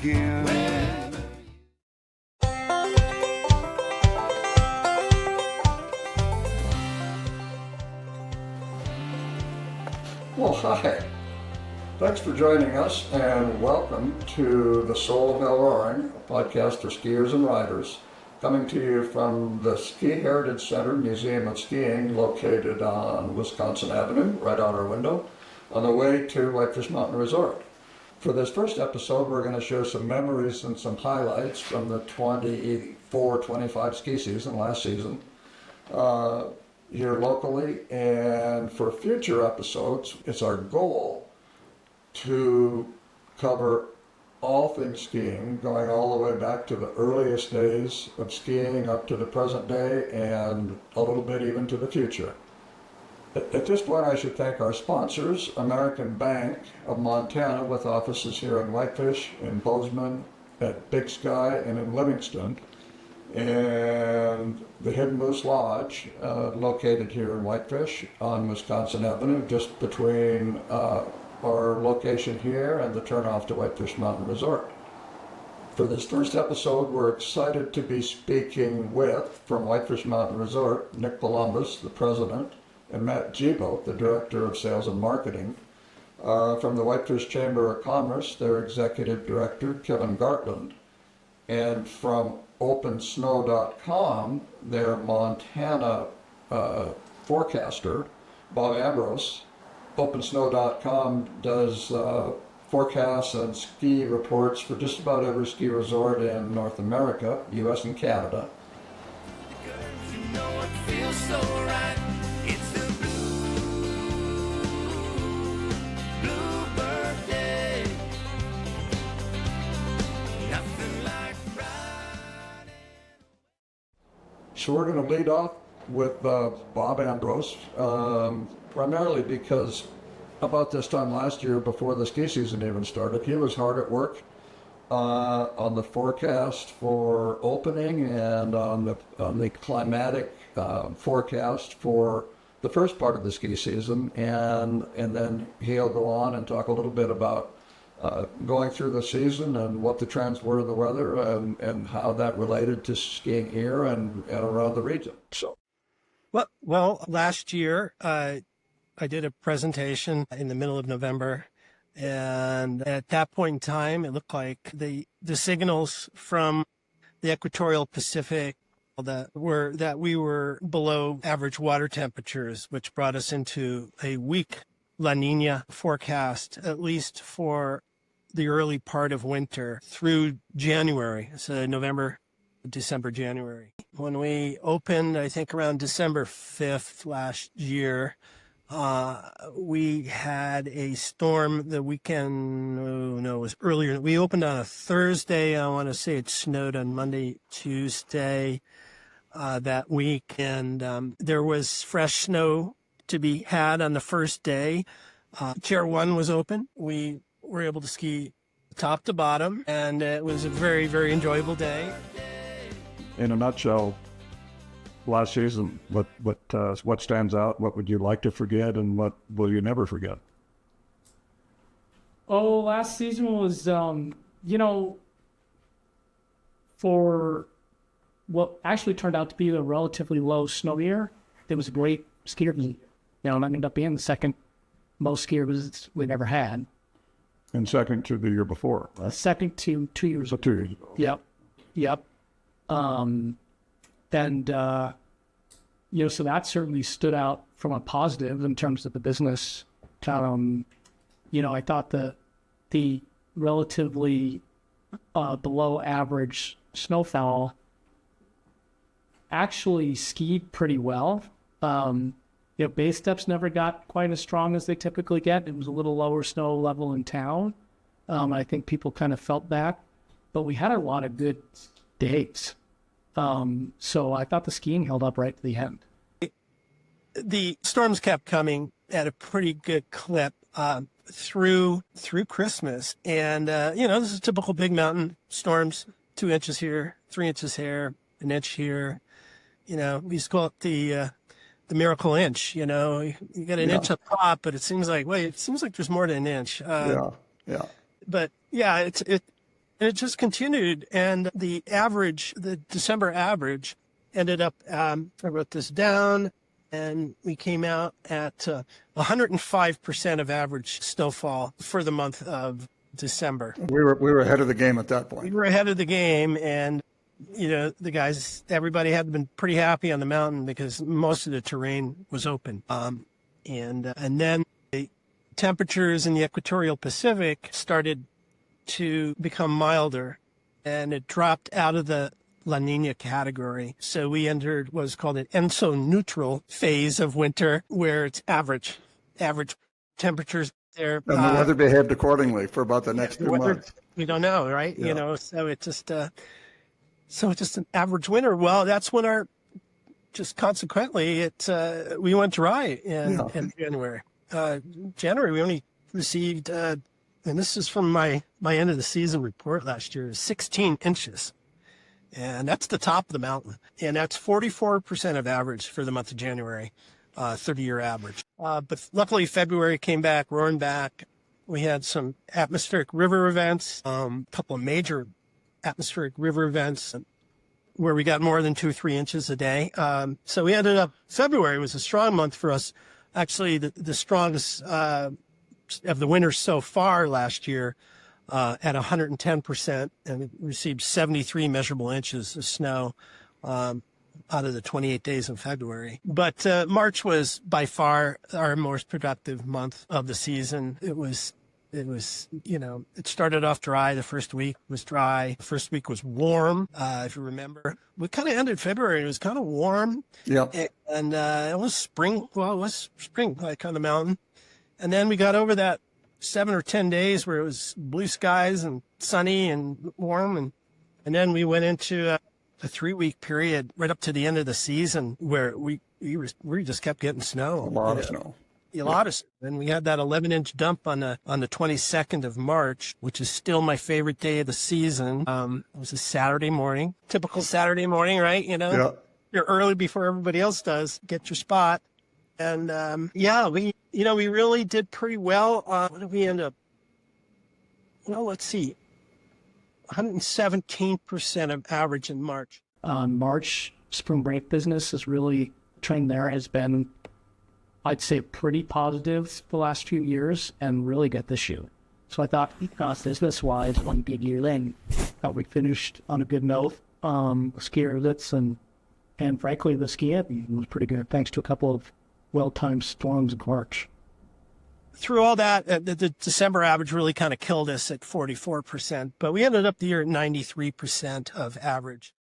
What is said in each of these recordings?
again. Well, hi. Thanks for joining us and welcome to The Soul of El Roaring, a podcast for skiers and riders, coming to you from the Ski Heritage Center Museum of Skiing located on Wisconsin Avenue, right out our window, on the way to Whitefish Mountain Resort. For this first episode, we're going to share some memories and some highlights from the 24-25 ski season, last season, here locally. And for future episodes, it's our goal to cover all things skiing, going all the way back to the earliest days of skiing up to the present day and a little bit even to the future. At this point, I should thank our sponsors, American Bank of Montana, with offices here in Whitefish, in Bozeman, at Big Sky, and in Livingston, and the Hidden Moose Lodge, located here in Whitefish on Wisconsin Avenue, just between our location here and the turnoff to Whitefish Mountain Resort. For this first episode, we're excited to be speaking with, from Whitefish Mountain Resort, Nick Columbus, the president, and Matt Gibo, the director of sales and marketing. From the Whitefish Chamber of Commerce, their executive director, Kevin Gartland. And from OpenSnow.com, their Montana forecaster, Bob Ambrose. OpenSnow.com does forecasts and ski reports for just about every ski resort in North America, US and Canada. You know it feels so right. It's the bluebird day. Nothing like riding. So we're going to lead off with Bob Ambrose, primarily because about this time last year, before the ski season even started, he was hard at work on the forecast for opening and on the climatic forecast for the first part of the ski season, and then he'll go on and talk a little bit about going through the season and what the trends were of the weather and how that related to skiing here and around the region. So. Well, last year, I did a presentation in the middle of November, and at that point in time, it looked like the signals from the equatorial Pacific that we were below average water temperatures, which brought us into a weak La Nina forecast, at least for the early part of winter through January, so November, December, January. When we opened, I think around December 5th last year, we had a storm the weekend. Oh, no, it was earlier. We opened on a Thursday. I want to say it snowed on Monday, Tuesday that week. And there was fresh snow to be had on the first day. Chair 1 was open. We were able to ski top to bottom, and it was a very, very enjoyable day. In a nutshell, last season, what stands out? What would you like to forget, and what will you never forget? Oh, last season was, for what actually turned out to be a relatively low snow year, it was a great skier year. That ended up being the second most skiers we've ever had. And second to the year before. Second to 2 years So 2 years ago. Yep. So that certainly stood out from a positive in terms of the business. I thought the relatively below average snowfall actually skied pretty well. Base steps never got quite as strong as they typically get. It was a little lower snow level in town. I think people kind of felt that, but we had a lot of good days. So I thought the skiing held up right to the end. The storms kept coming at a pretty good clip through Christmas. And, this is typical big mountain storms, 2 inches here, 3 inches here, an inch here. We used to call it the miracle inch. You got an inch up top, but it seems like there's more than an inch. Yeah. But yeah, And it just continued. And the December average ended up, I wrote this down, and we came out at 105% of average snowfall for the month of December. We were ahead of the game at that We point. were ahead of the game, and everybody had been pretty happy on the mountain because most of the terrain was open. And then the temperatures in the equatorial Pacific started to become milder, and it dropped out of the La Nina category. So we entered what's called an ENSO-neutral phase of winter, where it's average temperatures there. And the weather behaved accordingly for about the next 2 weather- months. We don't know, right? Yeah. So it's just an average winter. Well, that's when consequently we went dry in January. January we only received, and this is from my end of the season report last year, 16 inches. And that's the top of the mountain. And that's 44% of average for the month of January, 30-year average. But luckily February came back, roaring back. We had some atmospheric river events, a couple of major atmospheric river events where we got more than 2 or 3 inches a day. So we ended up, February was a strong month for us. Actually, the strongest of the winter so far last year at 110%, and we received 73 measurable inches of snow out of the 28 days of February. But March was by far our most productive month of the season. It started off dry. The first week was dry. The first week was warm, if you remember. We kind of ended February. It was kind of warm. Yep. And it was spring. Well, it was spring like on the mountain. And then we got over that 7 or 10 days where it was blue skies and sunny and warm. And then we went into a 3-week period right up to the end of the season where we just kept getting snow. A lot of snow. A lot of snow. And we had that 11-inch dump on the 22nd of March, which is still my favorite day of the season. It was a Saturday morning, typical Saturday morning, right? Yeah. You're early before everybody else does. Get your spot. And we really did pretty well. What did we end up? Well, let's see. 117% of average in March. March spring break business is really, trend there has been, I'd say, pretty positive the last few years and really good this year. So I thought, business-wise, 1 good year in, thought we finished on a good note. Ski airlifts and frankly, the ski was pretty good, thanks to a couple of well-timed storms in March. Through all that, the December average really kind of killed us at 44%, but we ended up the year at 93% of average.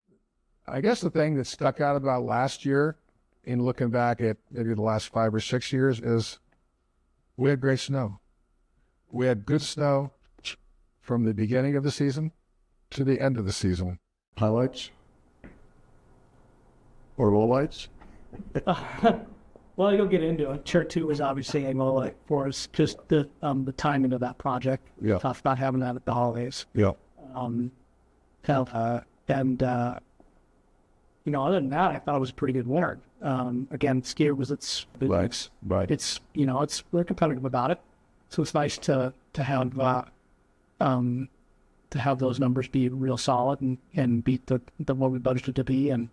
I guess the thing that stuck out about last year, in looking back at maybe the last 5 or 6 years, is we had great snow. We had good snow from the beginning of the season to the end of the season. Highlights? Or lowlights? Well, you'll get into it. Chair 2 was obviously a low for us, just the timing of that project. Yeah. Tough not having that at the holidays. Yeah. Other than that, I thought it was a pretty good winter. Again, skier was Right. we're competitive about it, so it's nice to have those numbers be real solid and beat the what we budgeted to be, and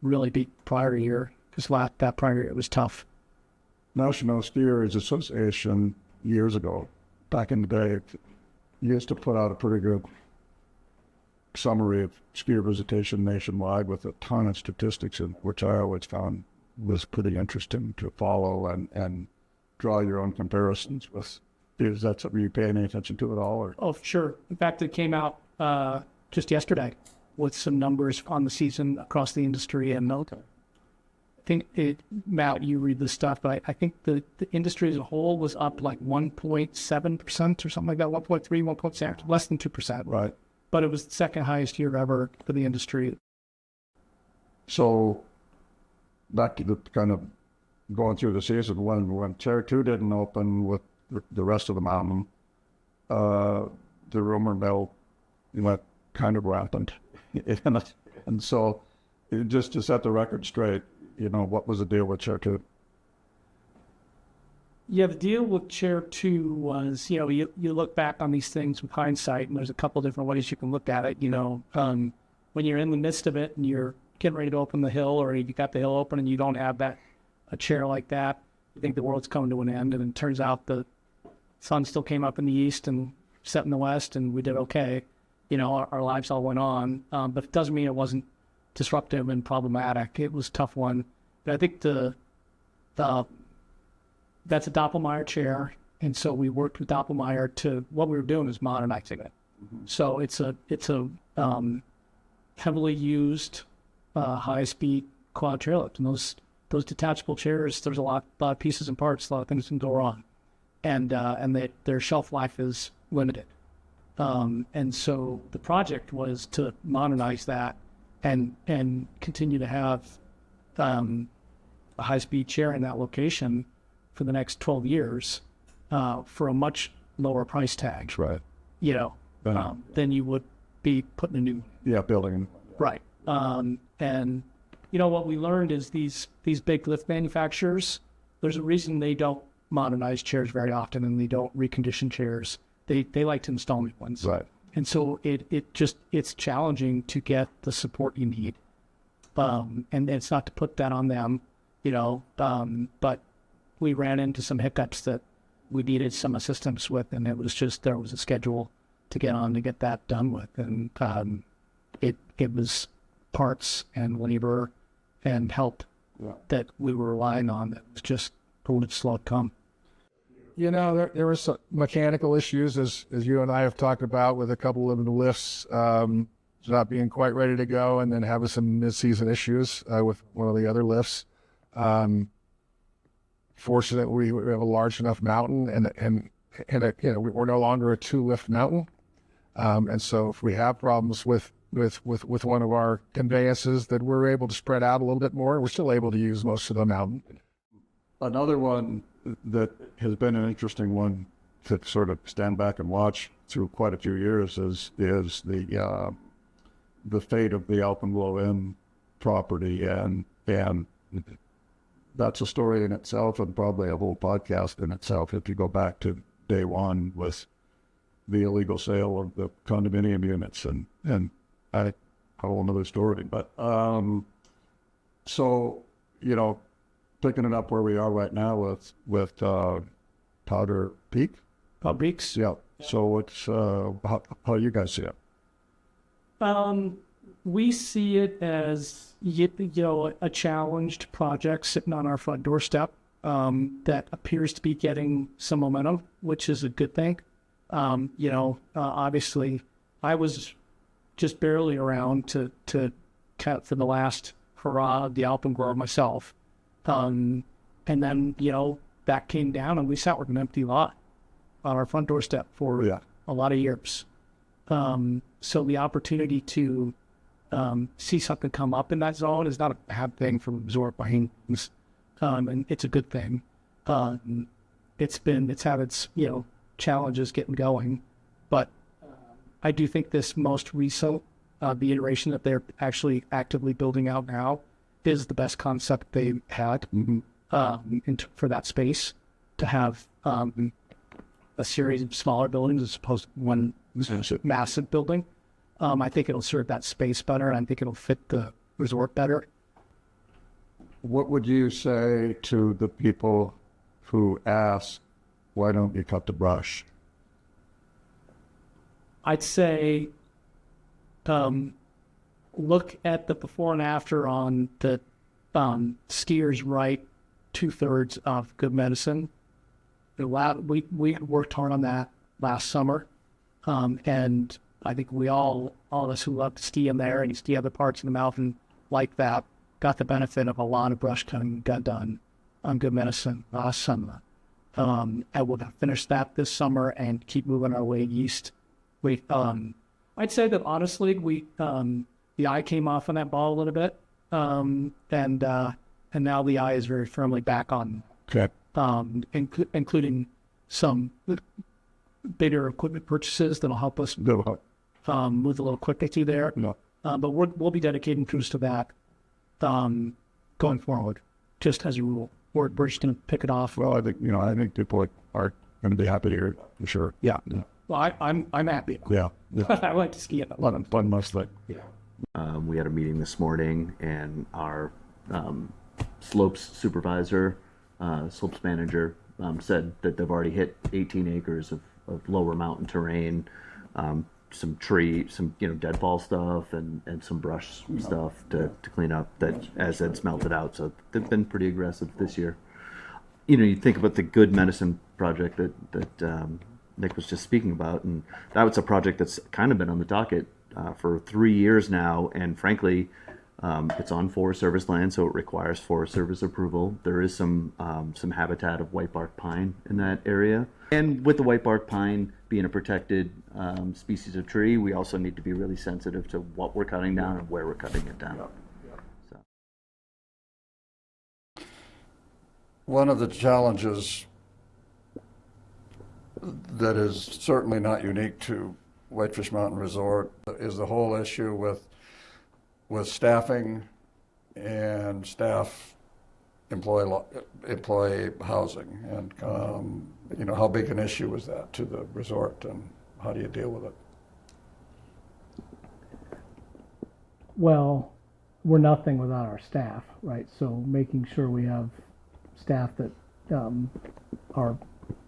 really beat prior year, because that prior year it was tough. National Skiers Association years ago, back in the day, used to put out a pretty good summary of skier visitation nationwide with a ton of statistics, which I always found was pretty interesting to follow and draw your own comparisons with. Is that something you pay any attention to at all? Or? Oh, sure. In fact, it came out just yesterday with some numbers on the season across the industry. And I think, Matt, you read this stuff, but I think the industry as a whole was up like 1.7% or something like that, 1.3, 1.7, less than 2%. Right. But it was the second highest year ever for the industry. So back to the kind of going through the season, when Chair 2 didn't open with the rest of the mountain, the rumor mill went kind of rampant. And so, just to set the record straight, what was the deal with Chair 2? Yeah, the deal with Chair 2 was, you look back on these things with hindsight, and there's a couple different ways you can look at it. When you're in the midst of it and you're getting ready to open the hill, or you got the hill open and you don't have a chair like that, you think the world's coming to an end, and it turns out the sun still came up in the east and set in the west, and we did okay. Our lives all went on, but it doesn't mean it wasn't disruptive and problematic. It was a tough one. But I think that's a Doppelmayr chair, and so we worked with Doppelmayr to, what we were doing is modernizing it. So it's a heavily used high-speed quad chairlift, and those detachable chairs, there's a lot of pieces and parts, a lot of things can go wrong, and their shelf life is limited. And so the project was to modernize that and continue to have a high-speed chair in that location for the next 12 years for a much lower price tag. Right. Than you would be putting a new. Yeah, building. Right. And what we learned is these big lift manufacturers, there's a reason they don't modernize chairs very often, and they don't recondition chairs. They like to install new ones. Right. And so it's challenging to get the support you need. And it's not to put that on them, but we ran into some hiccups that we needed some assistance with, and it was just, there was a schedule to get on to get that done with. And it was parts and labor and help that we were relying on that was just a little slow to come. There were some mechanical issues, as you and I have talked about, with a couple of the lifts not being quite ready to go, and then having some mid-season issues with one of the other lifts. Fortunately, we have a large enough mountain, and we're no longer a 2-lift mountain, and so if we have problems with one of our conveyances, that we're able to spread out a little bit more. We're still able to use most of the mountain. Another one that has been an interesting one to sort of stand back and watch through quite a few years is the fate of the Alpenglow Inn property, and that's a story in itself, and probably a whole podcast in itself if you go back to day one with the illegal sale of the condominium units, and I have a whole another story. But so picking it up where we are right now with Powder Peak. Powder Peaks. Yeah. So it's how you guys see it? We see it as a challenged project sitting on our front doorstep that appears to be getting some momentum, which is a good thing. Obviously, I was just barely around to count for the last hurrah of the Alpenglow myself. And then, that came down, and we sat with an empty lot on our front doorstep for a lot of years. So the opportunity to see something come up in that zone is not a bad thing for resort buying, and it's a good thing. It's had its challenges getting going, but I do think this most recent the iteration that they're actually actively building out now is the best concept they've had for that space, to have a series of smaller buildings as opposed to one massive building. I think it'll serve that space better, and I think it'll fit the resort better. What would you say to the people who ask, why don't you cut the brush? I'd say look at the before and after on the skiers right 2/3 of Good Medicine. We worked hard on that last summer, and I think all of us who love to ski in there and ski other parts of the mountain like that got the benefit of a lot of brush cutting got done on Good Medicine last summer. And we'll finish that this summer and keep moving our way east. I'd say that honestly, the eye came off on that ball a little bit, and now the eye is very firmly back on. Okay. Including some bigger equipment purchases that'll help us move a little quicker through there. No. But we'll be dedicating crews to that going forward, just as a rule. we're just going to pick it off. Well, I think people are going to be happy to hear it, for sure. Yeah. Well, I'm happy. Yeah. I like to ski it. A lot of fun, mostly. We had a meeting this morning, and our slopes supervisor, slopes manager, said that they've already hit 18 acres of lower mountain terrain, some deadfall stuff and some brush stuff to clean up that as it's melted out. So they've been pretty aggressive this year. You think about the Good Medicine project that Nick was just speaking about, and that was a project that's kind of been on the docket for 3 years now, and frankly, it's on Forest Service land, so it requires Forest Service approval. There is some habitat of whitebark pine in that area, and with the whitebark pine being a protected species of tree, we also need to be really sensitive to what we're cutting down and where we're cutting it down. So. One of the challenges that is certainly not unique to Whitefish Mountain Resort is the whole issue with staffing and staff employee housing, and how big an issue is that to the resort, and how do you deal with it? Well, we're nothing without our staff, right? So making sure we have staff that are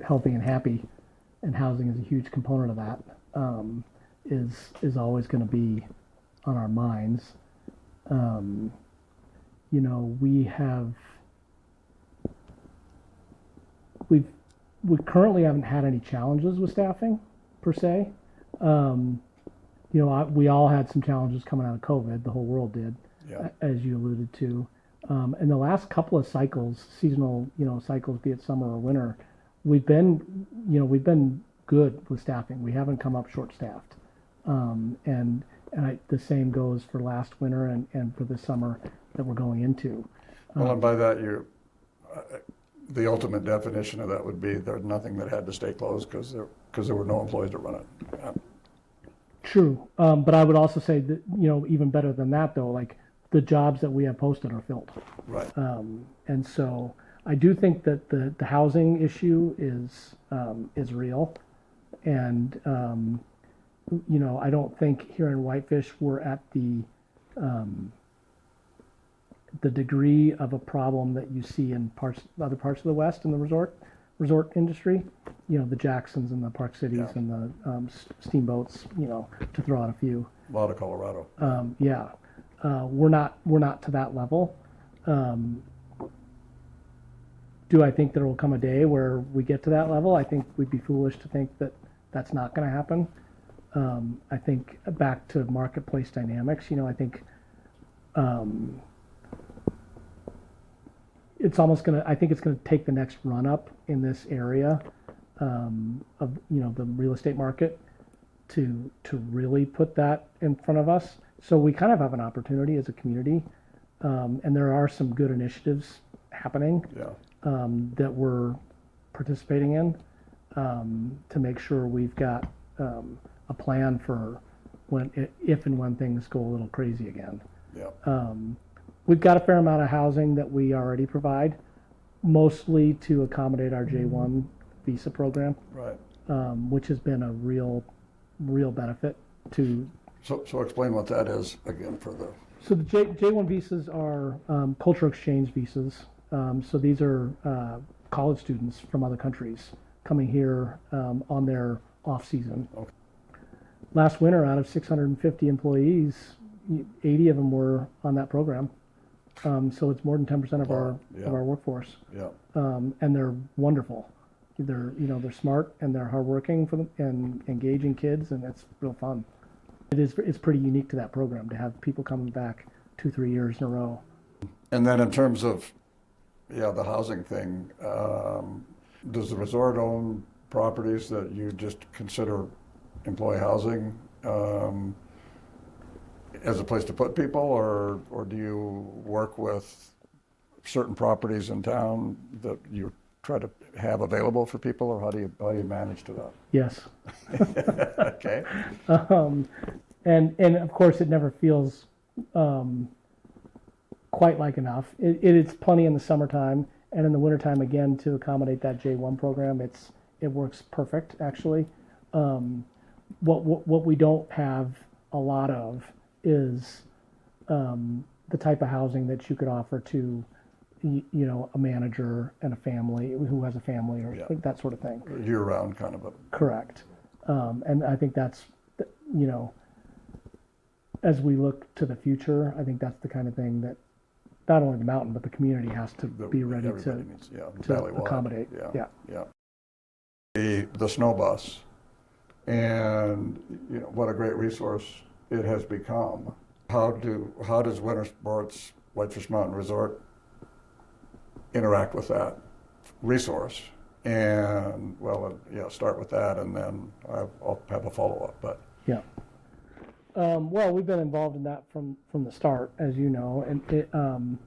healthy and happy, and housing is a huge component of that, is always going to be on our minds. We currently haven't had any challenges with staffing per se. We all had some challenges coming out of COVID. The whole world did, as you alluded to. In the last couple of cycles, seasonal, cycles, be it summer or winter, we've been good with staffing. We haven't come up short-staffed, and the same goes for last winter and for this summer that we're going into. Well, and by that, the ultimate definition of that would be there's nothing that had to stay closed because there were no employees to run it. Yeah. True, but I would also say that even better than that though, like the jobs that we have posted are filled. Right. And so I do think that the housing issue is real, and I don't think here in Whitefish we're at the degree of a problem that you see in other parts of the West in the resort industry. The Jacksons and the Park Cities and the Steamboats. To throw out a few. A lot of Colorado. We're not to that level. Do I think there will come a day where we get to that level? I think we'd be foolish to think that that's not going to happen. I think back to marketplace dynamics, I think it's going to take the next run up in this area of the real estate market to really put that in front of us. So we kind of have an opportunity as a community, and there are some good initiatives happening that we're participating in to make sure we've got a plan for if and when things go a little crazy again. We've got a fair amount of housing that we already provide, mostly to accommodate our J1 visa program, Right. Which has been a real benefit to. So explain what that is again for the. So the J1 visas are cultural exchange visas. So these are college students from other countries coming here on their off season. Okay. Last winter, out of 650 employees, 80 of them were on that program. So it's more than 10% of our workforce. Yeah. And they're wonderful. They're smart and they're hardworking for them and engaging kids, and it's real fun. It's pretty unique to that program to have people coming back 2-3 years in a row. And then in terms of the housing thing, does the resort own properties that you just consider employee housing as a place to put people, or do you work with certain properties in town that you try to have available for people, or how do you manage to that? Yes. Okay. And of course it never feels quite like enough. It's plenty in the summertime, And in the wintertime, again, to accommodate that J1 program, it works perfect, actually. What we don't have a lot of is the type of housing that you could offer to, a manager and a family who has a family or Yeah. that sort of thing. Year-round kind of a, Correct. And I think that's, as we look to the future, I think that's the kind of thing that not only the mountain, but the community has to be ready everybody to needs, yeah, to valley-wide. accommodate. Yeah. Yeah. The snow bus, and what a great resource it has become. How does Winter Sports Whitefish Mountain Resort interact with that resource? And start with that, and then I'll have a follow-up. But Yeah. Well, we've been involved in that from the start, as you know, and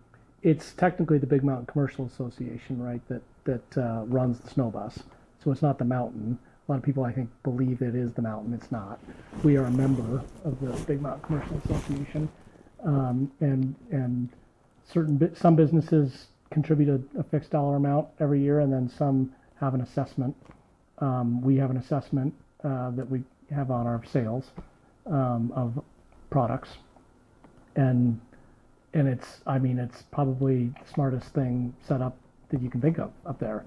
it's technically the Big Mountain Commercial Association, right, that runs the snow bus. So it's not the mountain. A lot of people, I think, believe it is the mountain. It's not. We are a member of the Big Mountain Commercial Association, and some businesses contribute a fixed dollar amount every year, and then some have an assessment. We have an assessment that we have on our sales of products, and it's probably the smartest thing set up that you can think of up there.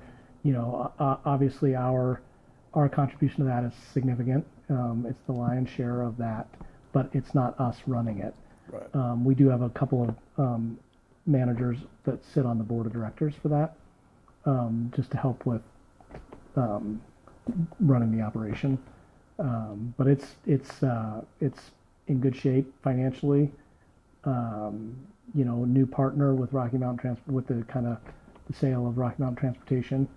Obviously our contribution to that is significant. It's the lion's share of that, but it's not us running it. right, We do have a couple of managers that sit on the board of directors for that, just to help with running the operation. But it's in good shape financially. New partner with Rocky Mountain with the kind of the sale of Rocky Mountain Transportation,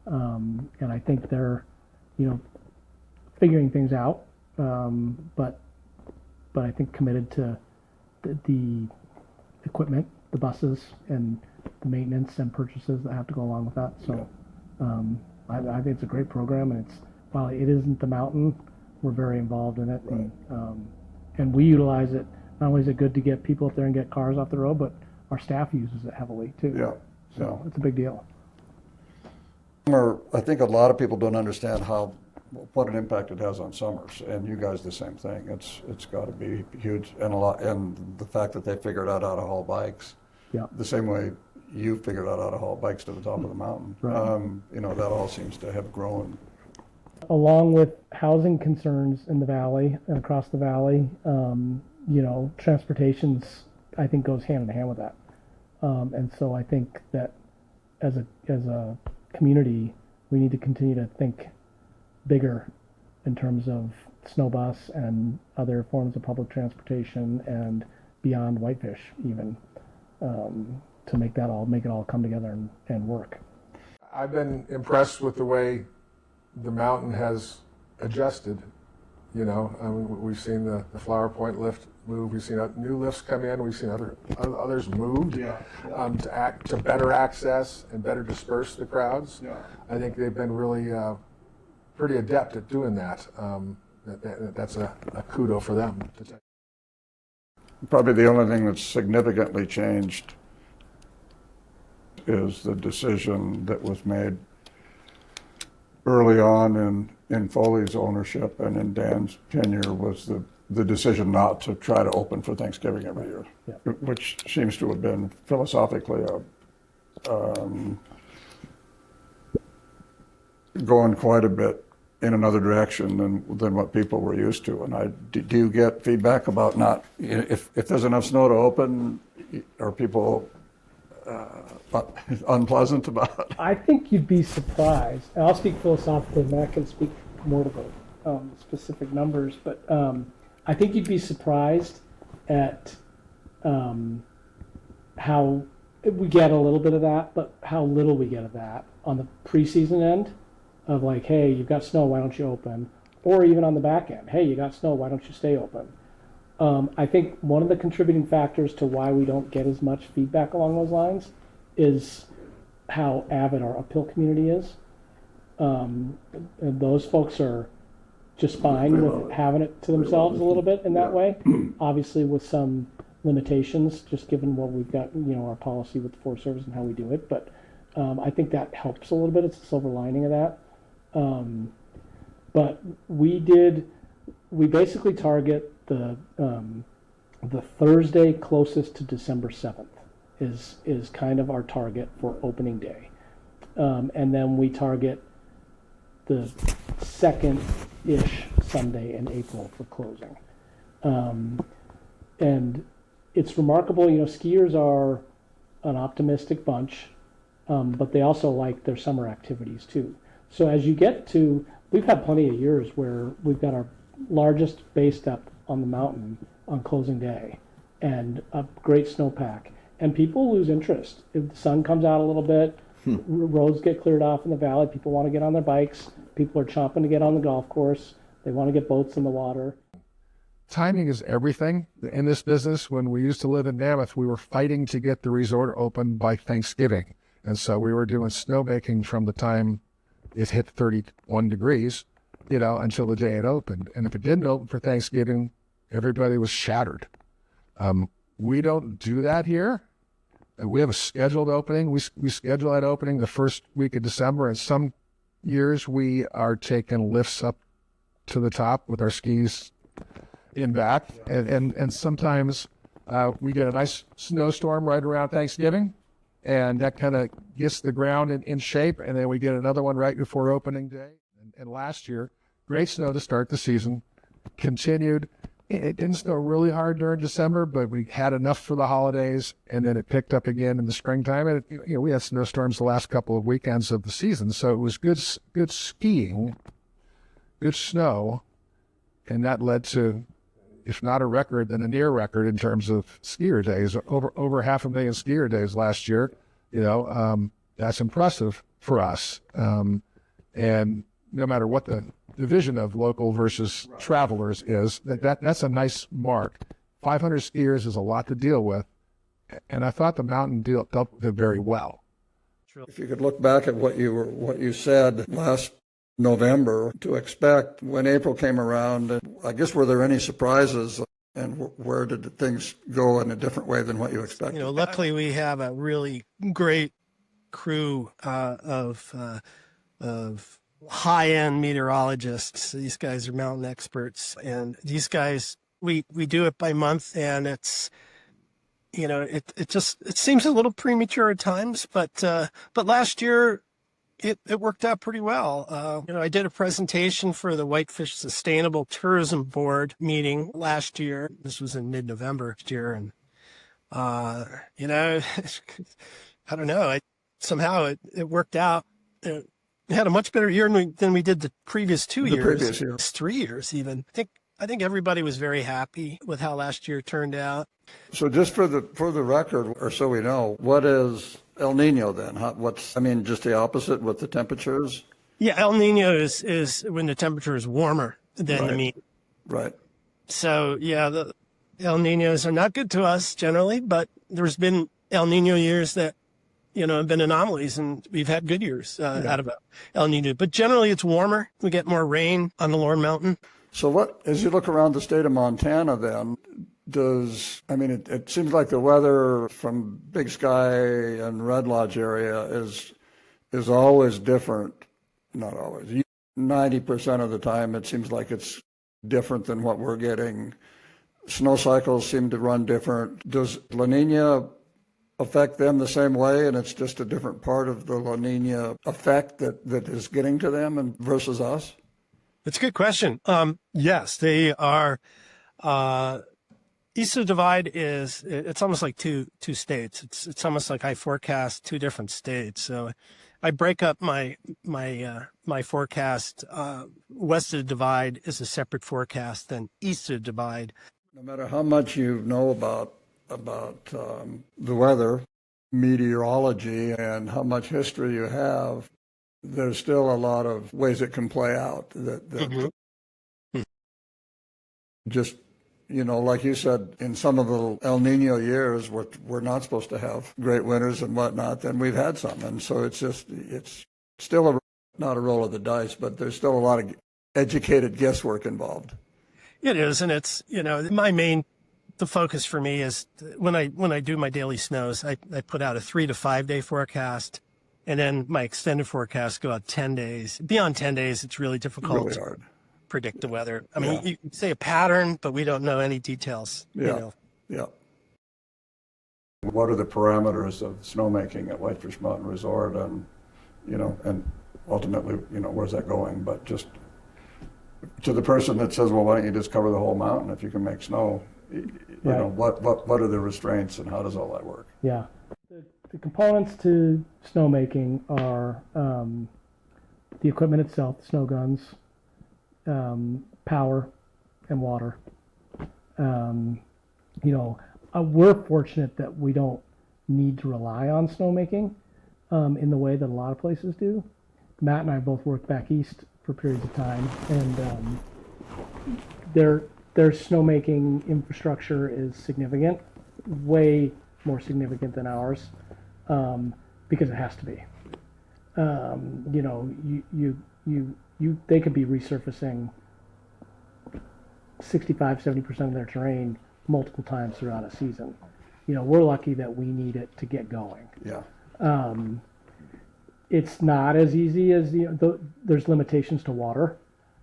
and I think they're figuring things out. But I think committed to the equipment, the buses, and the maintenance and purchases that have to go along with that. So I think it's a great program, and while it isn't the mountain, we're very involved in it, Right. and we utilize it. Not only is it good to get people up there and get cars off the road, but our staff uses it heavily too. yeah. So it's a big deal. I think a lot of people don't understand what an impact it has on summers, and you guys the same thing. It's got to be huge, and the fact that they figured out how to haul bikes, Yeah. the same way you figured out how to haul bikes to the top of the mountain. Right. That all seems to have grown. Along with housing concerns in the valley and across the valley, transportation's, I think, goes hand in hand with that. And so I think that as a community, we need to continue to think bigger in terms of snow bus and other forms of public transportation and beyond Whitefish even, to make it all come together and work. I've been impressed with the way the mountain has adjusted. We've seen the Flower Point lift move. We've seen new lifts come in. We've seen others moved to better access and better disperse the crowds. Yeah. I think they've been really pretty adept at doing that. That's a kudo for them. Probably the only thing that's significantly changed is the decision that was made early on in Foley's ownership and in Dan's tenure was the decision not to try to open for Thanksgiving every year, Yeah. which seems to have been philosophically going quite a bit in another direction than what people were used to. And do you get feedback about not, if there's enough snow to open, are people unpleasant about it? I think you'd be surprised, and I'll speak philosophically, Matt can speak more to the specific numbers, but I think you'd be surprised at how we get a little bit of that, but how little we get of that on the preseason end of like, hey, you've got snow, why don't you open? Or even on the back end, hey, you got snow, why don't you stay open? I think one of the contributing factors to why we don't get as much feedback along those lines is how avid our uphill community is. And those folks are just fine with having it to themselves a little bit in that way, obviously with some limitations, just given what we've got, our policy with the Forest Service and how we do it. But I think that helps a little bit. It's a silver lining of that. But we basically target the Thursday closest to December 7th is kind of our target for opening day. And then we target the second-ish Sunday in April for closing. And it's remarkable, skiers are an optimistic bunch, but they also like their summer activities too. So as you get to, we've had plenty of years where we've got our largest base step on the mountain on closing day and a great snowpack. And people lose interest. If the sun comes out a little bit, roads get cleared off in the valley, people want to get on their bikes, people are chomping to get on the golf course, they want to get boats in the water. Timing is everything in this business. When we used to live in Mammoth, we were fighting to get the resort open by Thanksgiving. And so we were doing snowmaking from the time it hit 31 degrees, until the day it opened. And if it didn't open for Thanksgiving, everybody was shattered. We don't do that here. We have a scheduled opening. We schedule that opening the first week of December. And some years we are taking lifts up to the top with our skis in back. And sometimes we get a nice snowstorm right around Thanksgiving. And that kind of gets the ground in shape. And then we get another one right before opening day. And last year, great snow to start the season, continued. It didn't snow really hard during December, but we had enough for the holidays, and then it picked up again in the springtime. And we had snowstorms the last couple of weekends of the season, so it was good skiing, good snow, and that led to, if not a record, then a near record in terms of skier days. Over 500,000 skier days last year. That's impressive for us. And no matter what the division of local versus travelers is, that's a nice mark. 500 skiers is a lot to deal with, and I thought the mountain dealt with it very well. If you could look back at what you said last November to expect when April came around, I guess were there any surprises, and where did things go in a different way than what you expected? Luckily we have a really great crew of high-end meteorologists. These guys are mountain experts, and these guys, we do it by month, and it's, it seems a little premature at times, but last year it worked out pretty well. I did a presentation for the Whitefish Sustainable Tourism Board meeting last year. This was in mid-November last year, and I don't know, somehow it worked out. We had a much better year than we did the previous 2 years. Previous year. 3 years even. I think everybody was very happy with how last year turned out. So just for the record, or so we know, what is El Nino then? Just the opposite with the temperatures? Yeah, El Nino is when the temperature is warmer than the mean. Right. So yeah, the El Ninos are not good to us generally, but there's been El Nino years that have been anomalies, and we've had good years out of El Nino. But generally, it's warmer. We get more rain on the Lord Mountain. So as you look around the state of Montana then, it seems like the weather from Big Sky and Red Lodge area is always different. Not always. 90% of the time, it seems like it's different than what we're getting. Snow cycles seem to run different. Does La Nina affect them the same way, and it's just a different part of the La Nina effect that is getting to them versus us? It's a good question. Yes, they are. East of the Divide it's almost like two states. It's almost like I forecast two different states. So I break up my forecast. West of the Divide is a separate forecast than east of the Divide. No matter how much you know about the weather, meteorology, and how much history you have, there's still a lot of ways it can play out that just, like you said, in some of the El Nino years, we're not supposed to have great winters and whatnot, then we've had some. And so it's still not a roll of the dice, but there's still a lot of educated guesswork involved. It is. And it's, the focus for me is when I do my daily snows, I put out a 3 to 5 day forecast, And then my extended forecasts go out 10 days. Beyond 10 days, it's really difficult Really to hard. predict the weather. I mean, Yeah. you can say a pattern, but we don't know any details. Yeah. You know. Yeah. What are the parameters of snowmaking at Whitefish Mountain Resort, and and ultimately, where's that going? But just to the person that says, well, why don't you just cover the whole mountain if you can make snow? Right. What are the restraints and how does all that work? Yeah. The components to snowmaking are the equipment itself, snow guns, power, and water. We're fortunate that we don't need to rely on snowmaking in the way that a lot of places do. Matt and I both worked back east for periods of time, and their snowmaking infrastructure is significant, way more significant than ours, because it has to be. They could be resurfacing 65-70% of their terrain multiple times throughout a season. We're lucky that we need it to get going. Yeah. It's not as easy as there's limitations to water.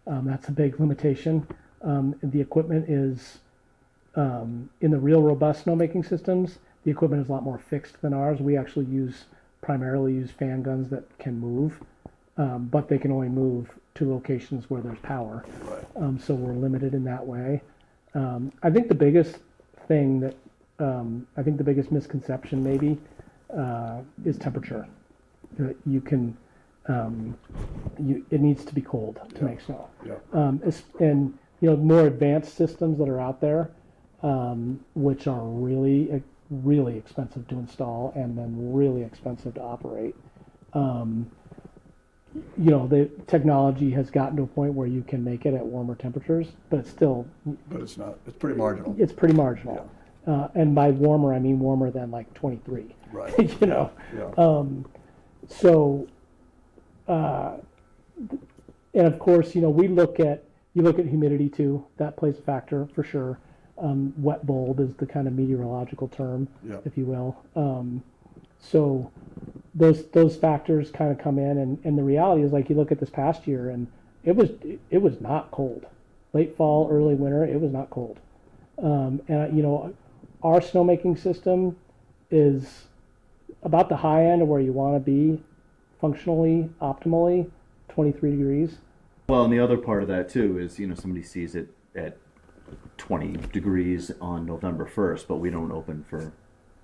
That's a big limitation. The equipment is in the real robust snowmaking systems. The equipment is a lot more fixed than ours. We actually primarily use fan guns that can move, but they can only move to locations where there's power. Right. So we're limited in that way. I think the biggest thing that the biggest misconception maybe is temperature. You can it needs to be cold to make snow. Yeah. And more advanced systems that are out there, which are really really expensive to install and then really expensive to operate. The technology has gotten to a point where you can make it at warmer temperatures, but it's still But it's not. It's pretty marginal. it's pretty marginal. And by warmer, I mean warmer than like 23. Right. Yeah. And of course, you look at humidity too. That plays a factor for sure. Wet bulb is the kind of meteorological term, Yeah. if you will. So those factors kind of come in, and the reality is, like, you look at this past year, and it was not cold. Late fall, early winter, it was not cold. Our snowmaking system is about the high end of where you want to be, functionally, optimally, 23 degrees. Well, and the other part of that too is, somebody sees it at 20 degrees on November 1st, but we don't open for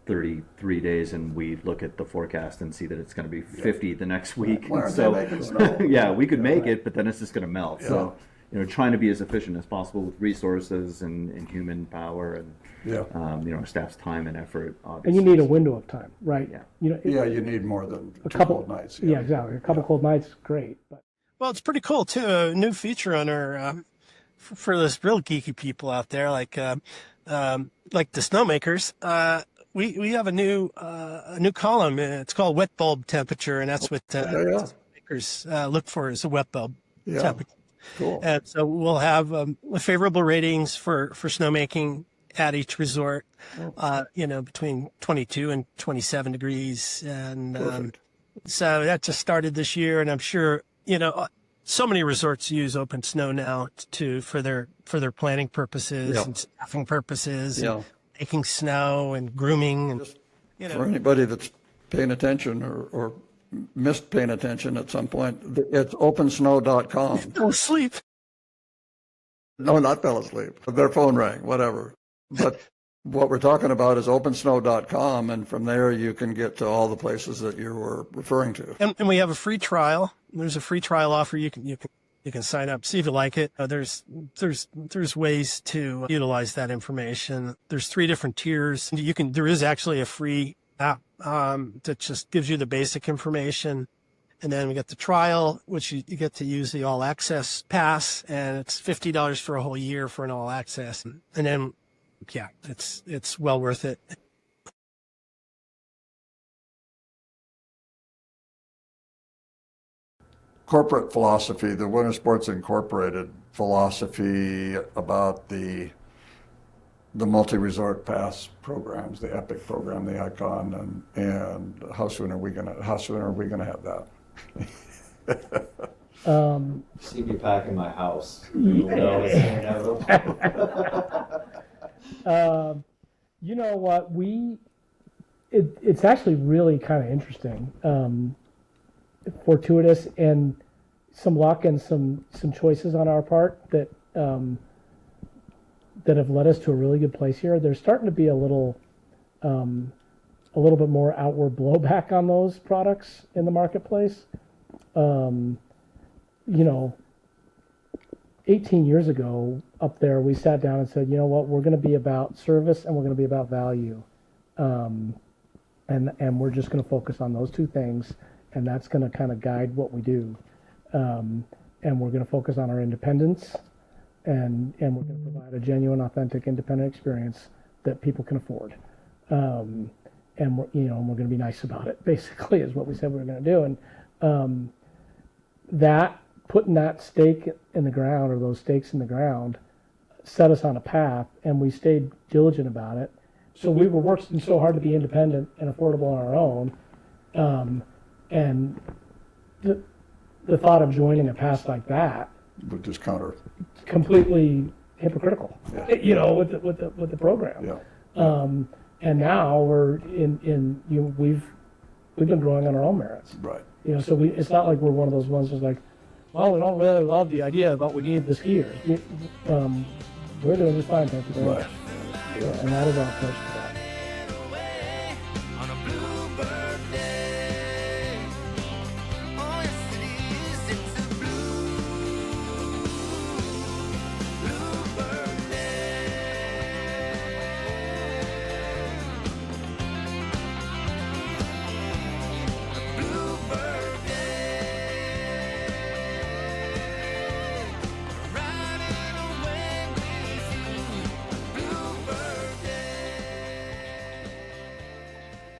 33 days, and we look at the forecast and see that it's going to be 50 the next week. Why aren't So, they making snow? yeah, we could make it, but then it's just going to melt. So, trying to be as efficient as possible with resources and human power and, our staff's time and effort, obviously. And you need a window of time, right? Yeah. You need more than a two couple cold nights. Yeah, exactly. A couple cold nights, great. But Well, it's pretty cool too. A new feature on our for those real geeky people out there, like the snowmakers. We have a new column. It's called wet bulb temperature, and that's what snowmakers look for, is a wet bulb temperature. Cool. And so we'll have favorable ratings for snowmaking at each resort. Between 22 and 27 degrees, and so that just started this year, and I'm sure so many resorts use Open Snow now for their planning purposes and staffing purposes, and making snow and grooming, and For anybody that's paying attention or missed paying attention at some point, it's opensnow.com. fell asleep. No, not fell asleep. Their phone rang, whatever. But what we're talking about is opensnow.com, and from there you can get to all the places that you were referring to. And we have a free trial. There's a free trial offer. You can sign up, see if you like it. There's ways to utilize that information. There's 3 different tiers. There is actually a free app that just gives you the basic information. And then we got the trial, which you get to use the all access pass, and it's $50 for a whole year for an all access. And then, it's well worth it. Corporate philosophy, the Winter Sports Incorporated philosophy about the the multi-resort pass programs, the Epic program, the Icon, and how soon are we gonna have that? See me packing my house. You know, it's inevitable. You know what? It's actually really kind of interesting, fortuitous, and some luck and some choices on our part that have led us to a really good place here. There's starting to be a little bit more outward blowback on those products in the marketplace. 18 years ago up there, we sat down and said, you know what, we're going to be about service and we're going to be about value. And we're just going to focus on those two things, and that's going to kind of guide what we do. And we're going to focus on our independence, and we're going to provide a genuine, authentic, independent experience that people can afford. And we're going to be nice about it, basically, is what we said we were going to do. And putting that stake in the ground, or those stakes in the ground, set us on a path, and we stayed diligent about it. So we were working so hard to be independent and affordable on our own, and the thought of joining a path like that, Which is counter. completely hypocritical, Yeah. with the program. Yeah. And now we're we've been growing on our own merits. Right. So it's not like we're one of those ones that's like, well, we don't really love the idea, but we need the skiers. We're doing just fine, thank you very much. Right. And that is our push.